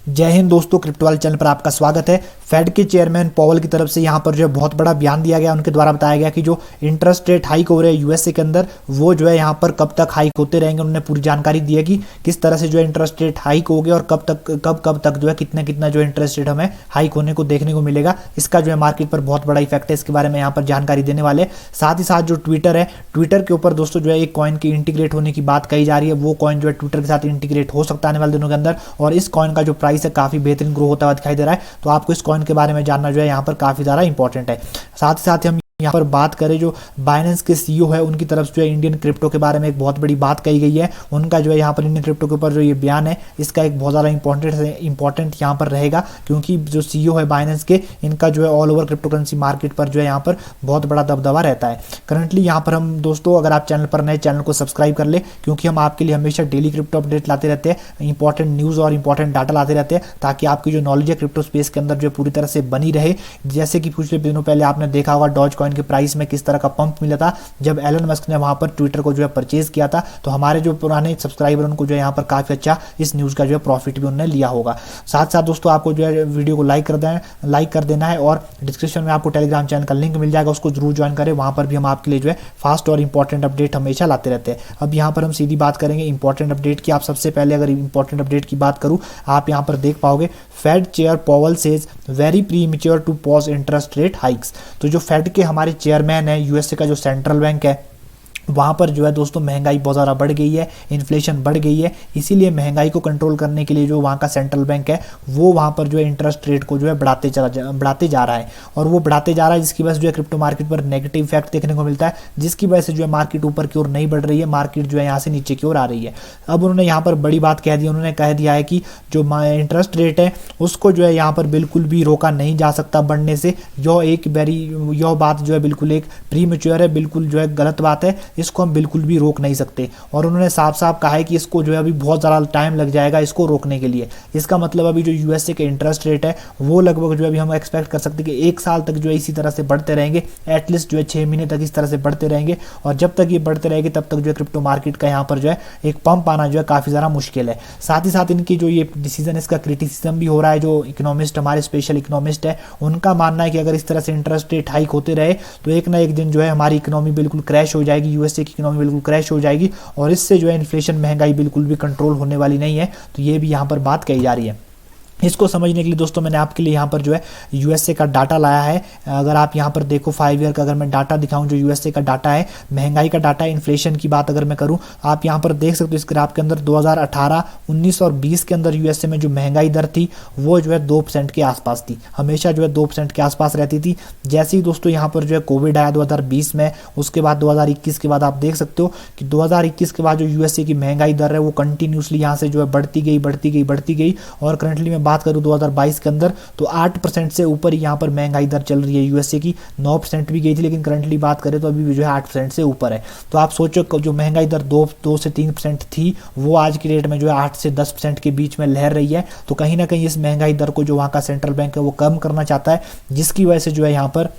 जय हिंद दोस्तों, क्रिप्टो वाले चैनल पर आपका स्वागत है। फेड के चेयरमैन पॉवेल की तरफ से यहाँ पर जो है बहुत बड़ा बयान दिया गया। उनके द्वारा बताया गया कि जो इंटरेस्ट रेट हाइक हो रहे हैं यूएसए के अंदर, वो जो है यहाँ पर कब तक हाइक होते रहेंगे। उन्होंने पूरी जानकारी दी है कि किस तरह से जो है इंटरेस्ट रेट हाइक हो गया और कब तक जो है कितना जो है इंटरेस्ट रेट हमें हाइक होने को देखने को मिलेगा। इसका जो है मार्केट पर बहुत बड़ा इफेक्ट है, इसके बारे में यहाँ पर जानकारी देने वाले। साथ ही साथ जो ट्विटर है, ट्विटर के ऊपर दोस्तों जो है एक कॉइन की इंटीग्रेट होने की बात कही जा रही है। वो कॉइन जो है ट्विटर के साथ इंटीग्रेट हो सकता है आने वाले दिनों के अंदर, और इस कॉइन का जो प्राइस है काफी बेहतरीन ग्रो होता हुआ दिखाई दे रहा है। तो आपको इस कॉइन के बारे में जानना जो है यहाँ पर काफी ज्यादा इंपॉर्टेंट है। साथ ही साथ हम यहाँ पर बात करें जो बाइनेंस के सीईओ है, उनकी तरफ से जो है इंडियन क्रिप्टो के बारे में एक बहुत बड़ी बात कही गई है। उनका जो है यहाँ पर इंडियन क्रिप्टो के ऊपर जो ये बयान है, इसका एक बहुत ज़्यादा इंपॉर्टेंट यहाँ पर रहेगा, क्योंकि जो सीईओ है बाइनेंस के, इनका जो है all over crypto currency market पर जो है यहाँ पर बहुत बड़ा दबदबा रहता है करंटली। यहाँ पर हम दोस्तों, अगर आप चैनल पर नए, चैनल को सब्सक्राइब कर ले, क्योंकि हम आपके लिए हमेशा डेली क्रिप्टो अपडेट लाते रहते हैं, इंपॉर्टेंट न्यूज़ और इंपॉर्टेंट डाटा लाते रहते हैं, ताकि आपकी जो नॉलेज है क्रिप्टो स्पेस के अंदर जो पूरी तरह से बनी रहे। जैसे कि पिछले दिनों पहले आपने देखा होगा डॉज कॉइन के प्राइस में किस तरह का पंप मिला था जब एलन मस्क ने वहां पर ट्विटर को जो है परचेज किया था। तो हमारे जो पुराने सब्सक्राइबर, उनको जो है यहाँ पर काफी अच्छा इस न्यूज का जो है प्रॉफिट भी उन्होंने लिया होगा। साथ साथ दोस्तों, आपको जो है वीडियो को लाइक कर देना है, और डिस्क्रिप्शन में आपको टेलीग्राम चैनल का लिंक मिल जाएगा, उसको जरूर ज्वाइन करें। वहां पर भी हम आपके लिए जो है फास्ट और इंपॉर्टेंट अपडेट हमेशा लाते रहते हैं। अब यहाँ पर हम सीधी बात करेंगे इंपॉर्टेंट अपडेट की। आप सबसे पहले अगर इंपॉर्टेंट अपडेट की बात करूँ, आप यहाँ पर देख पाओगे Fed chair Powell says very premature to pause interest rate hikes. तो जो फेड के हमारे चेयरमैन है, यूएसए का जो सेंट्रल बैंक है, वहाँ पर जो है दोस्तों महंगाई बहुत ज़्यादा बढ़ गई है, इन्फ्लेशन बढ़ गई है। इसीलिए महंगाई को कंट्रोल करने के लिए जो वहाँ का सेंट्रल बैंक है, वो वहाँ पर जो है इंटरेस्ट रेट को जो है बढ़ाते जा रहा है, और वो बढ़ाते जा रहा है, जिसकी वजह से जो है क्रिप्टो मार्केट पर नेगेटिव इफेक्ट देखने को मिलता है, जिसकी वजह से जो है मार्केट ऊपर की ओर नहीं बढ़ रही है, मार्केट जो है यहाँ से नीचे की ओर आ रही है। अब उन्होंने यहाँ पर बड़ी बात कह दी, उन्होंने कह दिया है कि जो इंटरेस्ट रेट है उसको जो है यहाँ पर बिल्कुल भी रोका नहीं जा सकता बढ़ने से। यह बात जो है बिल्कुल एक प्रीमेच्योर है, बिल्कुल जो है गलत बात है, इसको हम बिल्कुल भी रोक नहीं सकते। और उन्होंने साफ साफ कहा है कि इसको जो है अभी बहुत ज़्यादा टाइम लग जाएगा इसको रोकने के लिए। इसका मतलब अभी जो यूएसए के इंटरेस्ट रेट है, वो लगभग जो अभी हम एक्सपेक्ट कर सकते हैं कि 1 साल तक जो है इसी तरह से बढ़ते रहेंगे, एटलीस्ट जो है 6 महीने तक इस तरह से बढ़ते रहेंगे। और जब तक ये बढ़ते रहेंगे तब तक जो है क्रिप्टो मार्केट का यहाँ पर जो है एक पंप आना जो है काफ़ी ज़्यादा मुश्किल है। साथ ही साथ इनकी जो ये डिसीजन है, इसका क्रिटिसिज्म भी हो रहा है। जो इकोनॉमिस्ट, हमारे स्पेशल इकोनॉमिस्ट है, उनका मानना है कि अगर इस तरह से इंटरेस्ट रेट हाइक होते रहे तो एक ना एक दिन जो है हमारी इकोनॉमी बिल्कुल क्रैश हो जाएगी, यूएसए की इकोनॉमी बिल्कुल क्रैश हो जाएगी, और इससे जो है इन्फ्लेशन, महंगाई बिल्कुल भी कंट्रोल होने वाली नहीं है। तो ये भी यहाँ पर बात कही जा रही है। इसको समझने के लिए दोस्तों मैंने आपके लिए यहाँ पर जो है यूएसए का डाटा लाया है। अगर आप यहाँ पर देखो 5 ईयर का, अगर मैं डाटा दिखाऊं, जो यूएसए का डाटा है, महंगाई का डाटा है, इन्फ्लेशन की बात अगर मैं करूँ, आप यहाँ पर देख सकते हो इस ग्राफ के अंदर 2018, 19 और 20 के अंदर यूएसए में जो महंगाई दर थी वो जो है 2% के आसपास थी, हमेशा जो है 2% के आसपास रहती थी। जैसे ही दोस्तों यहाँ पर जो है कोविड आया 2020 में, उसके बाद 2021 के बाद आप देख सकते हो कि 2021 के बाद जो यूएसए की महंगाई दर है वो कंटिन्यूसली यहाँ से जो है बढ़ती गई, और करंटली मैं बात करूं 2022 के अंदर तो 8% से ऊपर ही यहाँ पर महंगाई दर चल रही है यूएसए की। 9% भी गई थी, लेकिन करंटली बात करें तो अभी भी जो है 8% से ऊपर है। तो आप सोचो जो महंगाई दर 2 से 3% थी, वो आज की डेट में जो है 8 से 10% के बीच में लहर रही है। तो कहीं ना कहीं इस महंगाई दर को जो वहाँ का सेंट्रल बैंक है वो कम करना चाहता है, जिसकी वजह से जो है यहाँ पर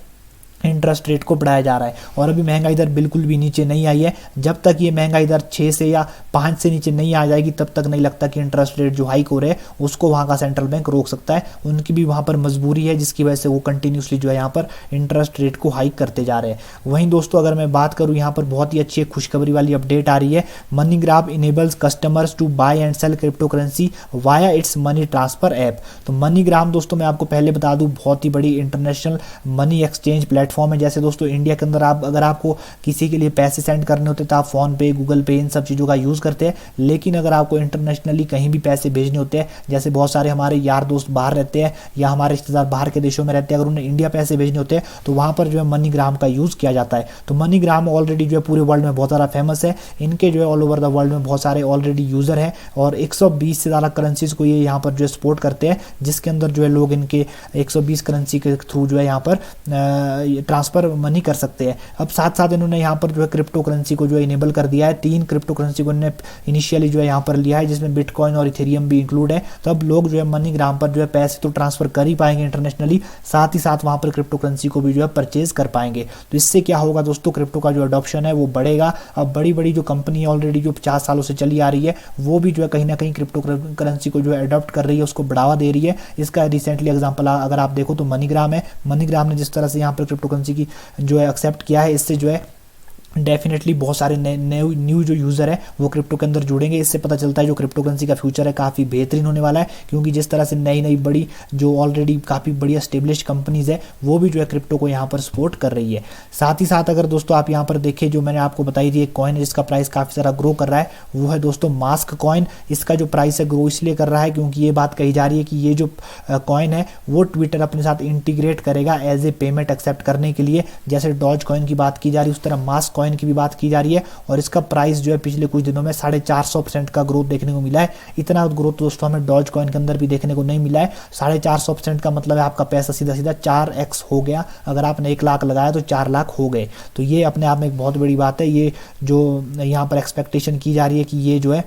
इंटरेस्ट रेट को बढ़ाया जा रहा है। और अभी महंगाई दर बिल्कुल भी नीचे नहीं आई है। जब तक ये महंगाई दर 6 से या 5 से नीचे नहीं आ जाएगी, तब तक नहीं लगता कि इंटरेस्ट रेट जो हाइक हो रहे हैं उसको वहाँ का सेंट्रल बैंक रोक सकता है। उनकी भी वहाँ पर मजबूरी है, जिसकी वजह से वो कंटिन्यूसली जो है यहाँ पर इंटरेस्ट रेट को हाइक करते जा रहे हैं। वहीं दोस्तों, अगर मैं बात करूँ, यहाँ पर बहुत ही अच्छी खुशखबरी वाली अपडेट आ रही है। MoneyGram enables customers to buy and sell crypto currency via its money transfer app. तो मनीग्राम दोस्तों, मैं आपको पहले बता दूं, बहुत ही बड़ी इंटरनेशनल मनी एक्सचेंज प्लेटफॉर्म है। जैसे दोस्तों इंडिया के अंदर अगर आपको किसी के लिए पैसे सेंड करने होते तो आप फोन पे, गूगल पे, इन सब चीज़ों का यूज़ करते हैं। लेकिन अगर आपको इंटरनेशनली कहीं भी पैसे भेजने होते हैं, जैसे बहुत सारे हमारे यार दोस्त बाहर रहते हैं या हमारे रिश्तेदार बाहर के देशों में रहते हैं, अगर उन्हें इंडिया पैसे भेजने होते हैं तो वहाँ पर जो है मनीग्राम का यूज़ किया जाता है। तो मनीग्राम ऑलरेडी जो है पूरे वर्ल्ड में बहुत ज़्यादा फेमस है। इनके जो है ऑल ओवर द वर्ल्ड में बहुत सारे ऑलरेडी यूज़र हैं, और 120 से ज़्यादा करेंसीज को ये यहाँ पर जो है सपोर्ट करते हैं, जिसके अंदर जो है लोग इनके 120 करेंसी के थ्रू जो है यहाँ पर ट्रांसफर मनी कर सकते हैं। अब साथ साथ इन्होंने यहाँ पर जो है क्रिप्टो करेंसी को जो है इनेबल कर दिया है। 3 क्रिप्टो करेंसी को इन्होंने इनिशियली जो है यहाँ पर लिया है, जिसमें बिटकॉइन और इथेरियम भी इंक्लूड है। तो अब लोग जो है मनीग्राम पर जो है पैसे तो ट्रांसफर कर ही पाएंगे इंटरनेशनली, साथ ही साथ वहाँ पर क्रिप्टो करेंसी को भी जो है परचेज कर पाएंगे। तो इससे क्या होगा दोस्तों, क्रिप्टो का जो अडॉप्शन है वो बढ़ेगा। अब बड़ी बड़ी जो कंपनी ऑलरेडी जो 50 सालों से चली आ रही है वो भी जो है कहीं ना कहीं क्रिप्टो करेंसी को जो है अडॉप्ट कर रही है, उसको बढ़ावा दे रही है। इसका रिसेंटली एग्जांपल अगर आप देखो तो मनीग्राम है। मनीग्राम ने जिस तरह से यहाँ पर क्रिप्टो करेंसी की जो है एक्सेप्ट किया है, इससे जो है डेफिनेटली बहुत सारे न्यू जो यूज़र है वो क्रिप्टो के अंदर जुड़ेंगे। इससे पता चलता है जो क्रिप्टो करेंसी का फ्यूचर है काफ़ी बेहतरीन होने वाला है, क्योंकि जिस तरह से नई नई बड़ी जो ऑलरेडी काफ़ी बड़ी एस्टेब्लिश कंपनीज है वो भी जो है क्रिप्टो को यहाँ पर सपोर्ट कर रही है। साथ ही साथ अगर दोस्तों आप यहाँ पर देखें, जो मैंने आपको बताई थी एक कॉइन है जिसका प्राइस काफ़ी सारा ग्रो कर रहा है, वो है दोस्तों मास्क कॉइन। इसका जो प्राइस है ग्रो इसलिए कर रहा है क्योंकि ये बात कही जा रही है कि ये जो कॉइन है वो ट्विटर अपने साथ इंटीग्रेट करेगा एज ए पेमेंट एक्सेप्ट करने के लिए। जैसे डॉज कॉइन की बात की जा रही है उस तरह मास्क कॉइन की भी बात की जा रही है, और इसका प्राइस जो है पिछले कुछ दिनों में 450% का ग्रोथ देखने को मिला है। इतना ग्रोथ दोस्तों हमें डॉज कॉइन के अंदर भी देखने को नहीं मिला है। 450% का मतलब है आपका पैसा सीधा सीधा 4x हो गया। अगर आपने 1 लाख लगाया तो 4 लाख हो गए। तो ये अपने आप में एक बहुत बड़ी बात है। ये जो यहाँ पर एक्सपेक्टेशन की जा रही है कि ये जो है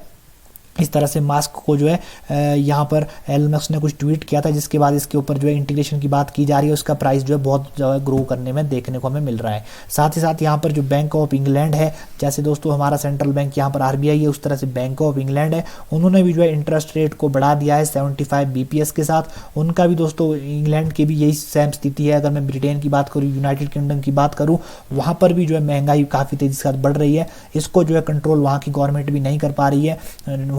इस तरह से मास्क को जो है यहाँ पर एलन मस्क ने कुछ ट्वीट किया था, जिसके बाद इसके ऊपर जो है इंटीग्रेशन की बात की जा रही है, उसका प्राइस जो है बहुत ज़्यादा ग्रो करने में देखने को हमें मिल रहा है। साथ ही साथ यहाँ पर जो बैंक ऑफ इंग्लैंड है, जैसे दोस्तों हमारा सेंट्रल बैंक यहाँ पर RBI है, उस तरह से बैंक ऑफ इंग्लैंड है, उन्होंने भी जो है इंटरेस्ट रेट को बढ़ा दिया है 75 BPS के साथ। उनका भी दोस्तों इंग्लैंड की भी यही सेम स्थिति है। अगर मैं ब्रिटेन की बात करूँ, यूनाइटेड किंगडम की बात करूँ, वहाँ पर भी जो है महंगाई काफ़ी तेज़ी के साथ बढ़ रही है। इसको जो है कंट्रोल वहाँ की गवर्नमेंट भी नहीं कर पा रही है।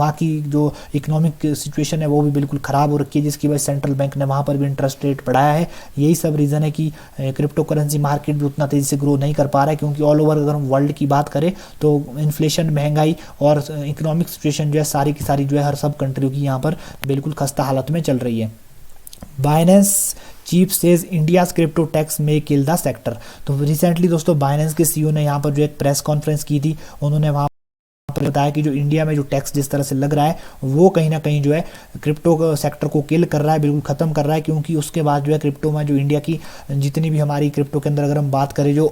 वहाँ की जो इकोनॉमिक सिचुएशन है वो भी बिल्कुल ख़राब हो रखी है, जिसकी वजह से सेंट्रल बैंक ने वहाँ पर भी इंटरेस्ट रेट बढ़ाया है। यही सब रीज़न है कि क्रिप्टो करेंसी मार्केट भी उतना तेज़ी से ग्रो नहीं कर पा रहा है, क्योंकि ऑल ओवर अगर हम वर्ल्ड की बात करें तो इन्फ्लेशन, महंगाई और इकोनॉमिक सिचुएशन जो है सारी की सारी जो है हर सब कंट्रियों की यहाँ पर बिल्कुल खस्ता हालत में चल रही है। Binance chief says India's crypto tax में किल द सेक्टर। तो रिसेंटली दोस्तों बाइनेंस के CEO ने यहाँ पर जो एक प्रेस कॉन्फ्रेंस की थी, उन्होंने वहाँ बताया कि जो इंडिया में जो टैक्स जिस तरह से लग रहा है वो कहीं ना कहीं जो है क्रिप्टो सेक्टर को किल कर रहा है, बिल्कुल ख़त्म कर रहा है। क्योंकि उसके बाद जो है क्रिप्टो में जो इंडिया की जितनी भी हमारी क्रिप्टो के अंदर अगर हम बात करें जो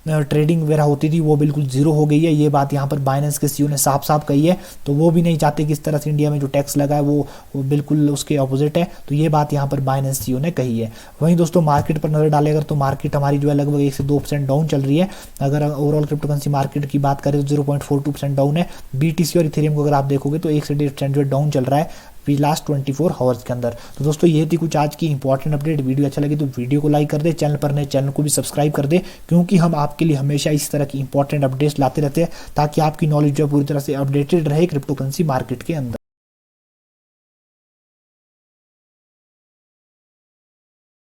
ट्रेडिंग वगैरह होती थी वो बिल्कुल ज़ीरो हो गई है। ये बात यहाँ पर बाइनेंस के CEO ने साफ साफ कही है। तो वो भी नहीं चाहते कि इस तरह से इंडिया में जो टैक्स लगा है वो बिल्कुल उसके अपोजिट है। तो ये बात यहाँ पर बाइनेंस CEO ने कही है। वहीं दोस्तों मार्केट पर नज़र डालें अगर, तो मार्केट हमारी जो है लगभग 1 से 2% डाउन चल रही है। अगर ओवरऑल क्रिप्टो करेंसी मार्केट की बात करें तो 0.42% डाउन है। BTC और इथेरियम को अगर आप देखोगे तो 1 से 1.5% जो डाउन चल रहा है लास्ट 24 आवर्स के अंदर। तो दोस्तों ये थी कुछ आज की इंपॉर्टेंट अपडेट। वीडियो अच्छा लगे तो वीडियो को लाइक कर दे, चैनल पर नए चैनल को भी सब्सक्राइब कर दे, क्योंकि हम आपके लिए हमेशा इस तरह की इंपॉर्टेंट अपडेट्स लाते रहते हैं ताकि आपकी नॉलेज जो पूरी तरह से अपडेटेड रहे क्रिप्टो करेंसी मार्केट के अंदर।